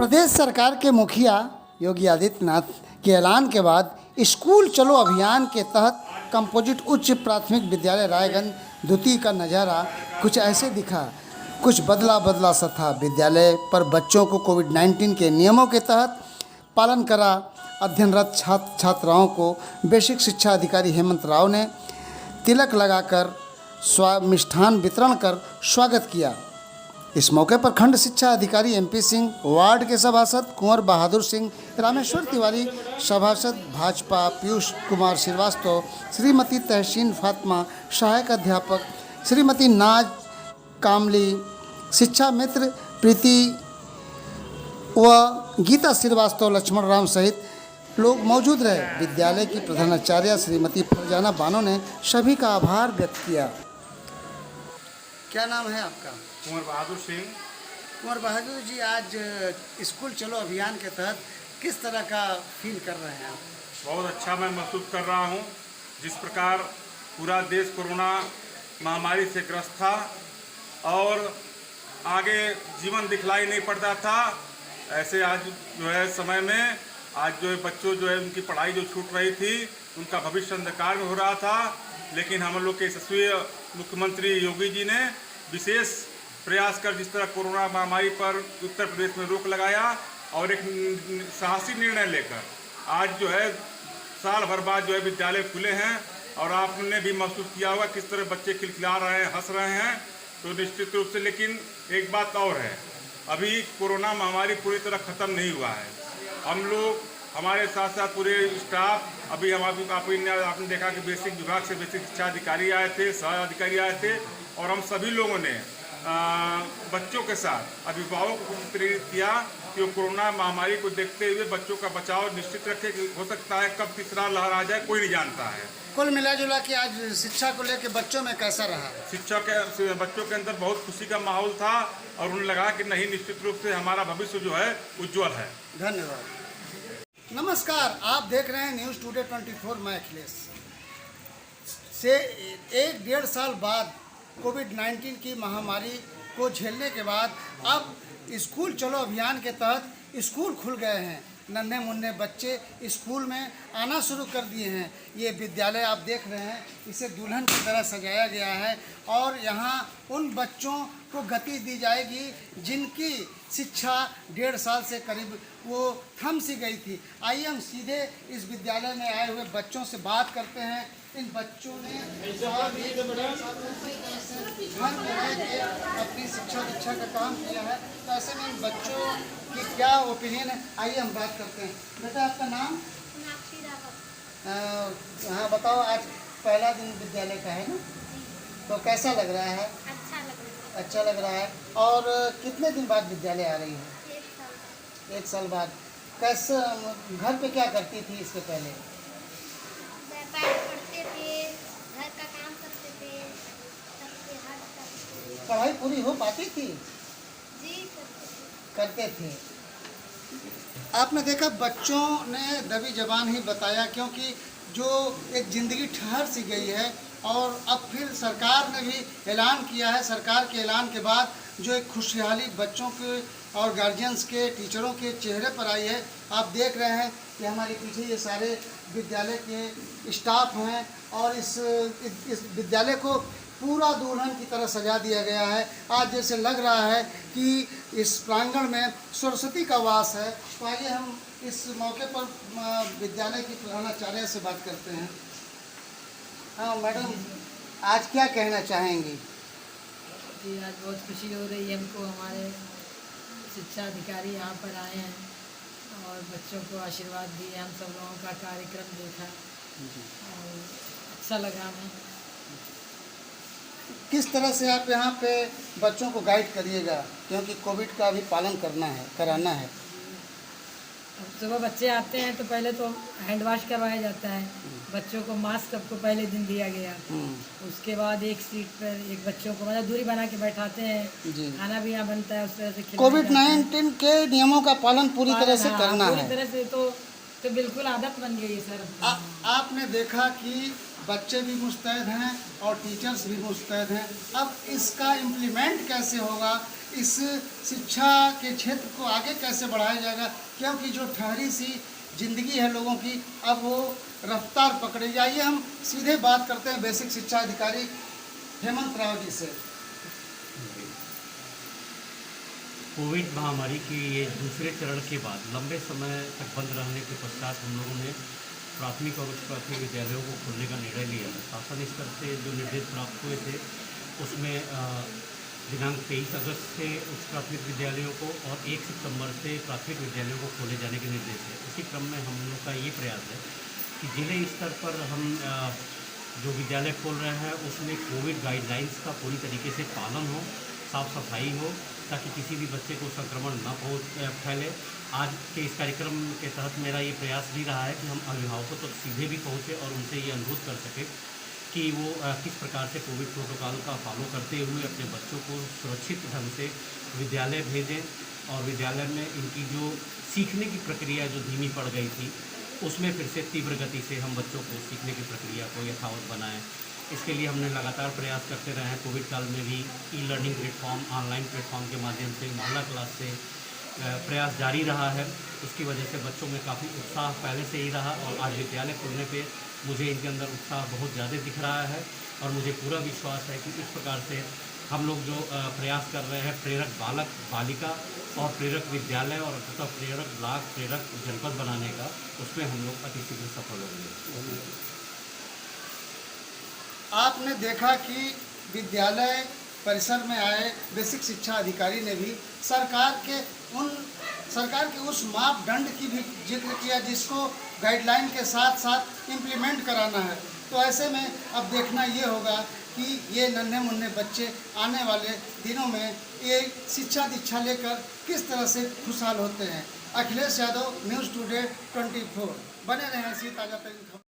प्रदेश सरकार के मुखिया योगी आदित्यनाथ के ऐलान के बाद स्कूल चलो अभियान के तहत कंपोजिट उच्च प्राथमिक विद्यालय रायगंज द्वितीय का नज़ारा कुछ ऐसे दिखा। कुछ बदला बदला सा था। विद्यालय पर बच्चों को कोविड-19 के नियमों के तहत पालन करा। अध्ययनरत छात्र छात्राओं को बेसिक शिक्षा अधिकारी हेमंत राव ने तिलक लगाकर मिष्ठान वितरण कर स्वागत किया। इस मौके पर खंड शिक्षा अधिकारी एमपी सिंह, वार्ड के सभासद कुंवर बहादुर सिंह, रामेश्वर तिवारी, सभासद भाजपा पीयूष कुमार श्रीवास्तव, श्रीमती तहसीन फातिमा, सहायक अध्यापक श्रीमती नाज कामली, शिक्षा मित्र प्रीति व गीता श्रीवास्तव, लक्ष्मण राम सहित लोग मौजूद रहे। विद्यालय की प्रधानाचार्य श्रीमती फरजाना बानो ने सभी का आभार व्यक्त किया। क्या नाम है आपका? कुंवर बहादुर सिंह। कुंवर बहादुर जी, आज स्कूल चलो अभियान के तहत किस तरह का फील कर रहे हैं आप? बहुत अच्छा मैं महसूस कर रहा हूँ। जिस प्रकार पूरा देश कोरोना महामारी से ग्रस्त था और आगे जीवन दिखलाई नहीं पड़ता था, ऐसे आज जो है समय में आज जो है बच्चों जो है उनकी पढ़ाई जो छूट रही थी, उनका भविष्य अंधकार में हो रहा था। लेकिन हम लोग के यशस्वी मुख्यमंत्री योगी जी ने विशेष प्रयास कर जिस तरह कोरोना महामारी पर उत्तर प्रदेश में रोक लगाया और एक साहसी निर्णय लेकर आज जो है साल भर बाद जो है विद्यालय खुले हैं और आपने भी महसूस किया होगा किस तरह बच्चे खिलखिला रहे हैं, हंस रहे हैं। तो निश्चित रूप से लेकिन एक बात और है, अभी कोरोना महामारी पूरी तरह ख़त्म नहीं हुआ है। हम लोग हमारे साथ साथ पूरे स्टाफ अभी आपने देखा कि बेसिक विभाग से बेसिक शिक्षा अधिकारी आए थे, सह अधिकारी आए थे और हम सभी लोगों ने बच्चों के साथ अभिभावकों को प्रेरित किया कि वो कोरोना महामारी को देखते हुए बच्चों का बचाव निश्चित रखें। हो सकता है कब तीसरा लहर आ जाए, कोई नहीं जानता है। कुल मिला जुला के आज शिक्षा को लेकर बच्चों में कैसा रहा? शिक्षा के बच्चों के अंदर बहुत खुशी का माहौल था और उन्हें लगा कि नहीं, निश्चित रूप से हमारा भविष्य जो है उज्ज्वल है। धन्यवाद। नमस्कार, आप देख रहे हैं न्यूज़ टुडे 24। मैं अखिलेश। से 1-1.5 साल बाद कोविड-19 की महामारी को झेलने के बाद अब स्कूल चलो अभियान के तहत स्कूल खुल गए हैं। नन्हे मुन्ने बच्चे स्कूल में आना शुरू कर दिए हैं। ये विद्यालय आप देख रहे हैं, इसे दुल्हन की तरह सजाया गया है और यहाँ उन बच्चों को गति दी जाएगी जिनकी शिक्षा 1.5 साल से करीब वो थम सी गई थी। आइए हम सीधे इस विद्यालय में आए हुए बच्चों से बात करते हैं। इन बच्चों ने घर में रह के अपनी शिक्षा का काम किया है, तो ऐसे में इन बच्चों की क्या ओपिनियन है, आइए हम बात करते हैं। बेटा, आपका नाम? हाँ बताओ, आज पहला दिन विद्यालय का है ना, तो कैसा लग रहा है? अच्छा लग रहा है। और कितने दिन बाद विद्यालय आ रही है? 1 साल बाद। कैसे घर पे क्या करती थी इसके पहले? पढ़ते थे, घर का काम करते थे, पढ़ाई पूरी हो पाती थी? जी करते थे। आपने देखा बच्चों ने दबी जबान ही बताया, क्योंकि जो एक ज़िंदगी ठहर सी गई है और अब फिर सरकार ने भी ऐलान किया है। सरकार के ऐलान के बाद जो एक खुशहाली बच्चों के और गार्जियंस के, टीचरों के चेहरे पर आई है। आप देख रहे हैं कि हमारे पीछे ये सारे विद्यालय के स्टाफ हैं और इस विद्यालय को पूरा दुल्हन की तरह सजा दिया गया है। आज जैसे लग रहा है कि इस प्रांगण में सरस्वती का वास है। तो आइए हम इस मौके पर विद्यालय की प्रधानाचार्य से बात करते हैं। हाँ मैडम, आज क्या कहना चाहेंगी? जी, आज बहुत खुशी हो रही है हमको। हमारे शिक्षा अधिकारी यहाँ पर आए हैं और बच्चों को आशीर्वाद दिए। हम सब लोगों का कार्यक्रम देखा और अच्छा लगा हमें। किस तरह से आप यहाँ पे बच्चों को गाइड करिएगा, क्योंकि कोविड का भी पालन कराना है। सुबह बच्चे आते हैं तो पहले तो हैंड वॉश करवाया जाता है। बच्चों को मास्क सबको पहले दिन दिया गया। उसके बाद एक सीट पर एक बच्चों को मतलब दूरी बना के बैठाते हैं। खाना भी यहाँ बनता है, उस तरह से कोविड-19 के नियमों का पालन पूरी तरह से करना है। पूरी तरह से तो तो बिल्कुल आदत बन गई है सर। आपने देखा कि बच्चे भी मुस्तैद हैं और टीचर्स भी मुस्तैद हैं। अब इसका इम्प्लीमेंट कैसे होगा, इस शिक्षा के क्षेत्र को आगे कैसे बढ़ाया जाएगा, क्योंकि जो ठहरी सी ज़िंदगी है लोगों की अब वो रफ्तार पकड़ेगी। आइए हम सीधे बात करते हैं बेसिक शिक्षा अधिकारी हेमंत राव जी से। कोविड महामारी की ये दूसरे चरण के बाद लंबे समय तक बंद रहने के पश्चात हम लोगों ने प्राथमिक और उच्च प्राथमिक विद्यालयों को खोलने का निर्णय लिया। शासन स्तर से जो निर्देश प्राप्त हुए थे उसमें दिनांक 23 अगस्त से उच्च प्राथमिक विद्यालयों को और 1 सितंबर से प्राथमिक विद्यालयों को खोले जाने के निर्देश है। इसी क्रम में हम लोग का ये प्रयास है कि जिले स्तर पर हम जो विद्यालय खोल रहे हैं उसमें कोविड गाइडलाइंस का पूरी तरीके से पालन हो, साफ सफाई हो, ताकि किसी भी बच्चे को संक्रमण न फैले। आज के इस कार्यक्रम के तहत मेरा ये प्रयास भी रहा है कि हम अभिभावकों तक सीधे भी पहुँचे और उनसे ये अनुरोध कर सकें कि वो किस प्रकार से कोविड प्रोटोकॉल का फॉलो करते हुए अपने बच्चों को सुरक्षित ढंग से विद्यालय भेजें और विद्यालय में इनकी जो सीखने की प्रक्रिया जो धीमी पड़ गई थी उसमें फिर से तीव्र गति से हम बच्चों को सीखने की प्रक्रिया को यथावत बनाएं। इसके लिए हमने लगातार प्रयास करते रहे हैं। कोविड काल में भी e learning platform, online platform के माध्यम से मोहल्ला क्लास से प्रयास जारी रहा है। उसकी वजह से बच्चों में काफ़ी उत्साह पहले से ही रहा और आज विद्यालय खुलने पे मुझे इनके अंदर उत्साह बहुत ज़्यादा दिख रहा है और मुझे पूरा विश्वास है कि इस प्रकार से हम लोग जो प्रयास कर रहे हैं प्रेरक बालक बालिका और प्रेरक विद्यालय और तथा प्रेरक ब्लॉक, प्रेरक जनपद बनाने का, उसमें हम लोग अतिशीघ्र सफल होंगे। आपने देखा कि विद्यालय परिसर में आए बेसिक शिक्षा अधिकारी ने भी सरकार के उस मापदंड की भी जिक्र किया जिसको गाइडलाइन के साथ साथ इम्प्लीमेंट कराना है। तो ऐसे में अब देखना ये होगा कि ये नन्हे मुन्ने बच्चे आने वाले दिनों में ये शिक्षा दीक्षा लेकर किस तरह से खुशहाल होते हैं। Akhilesh Yadav, news today 24। बने रहें ऐसी ताज़ा तरीन खबर।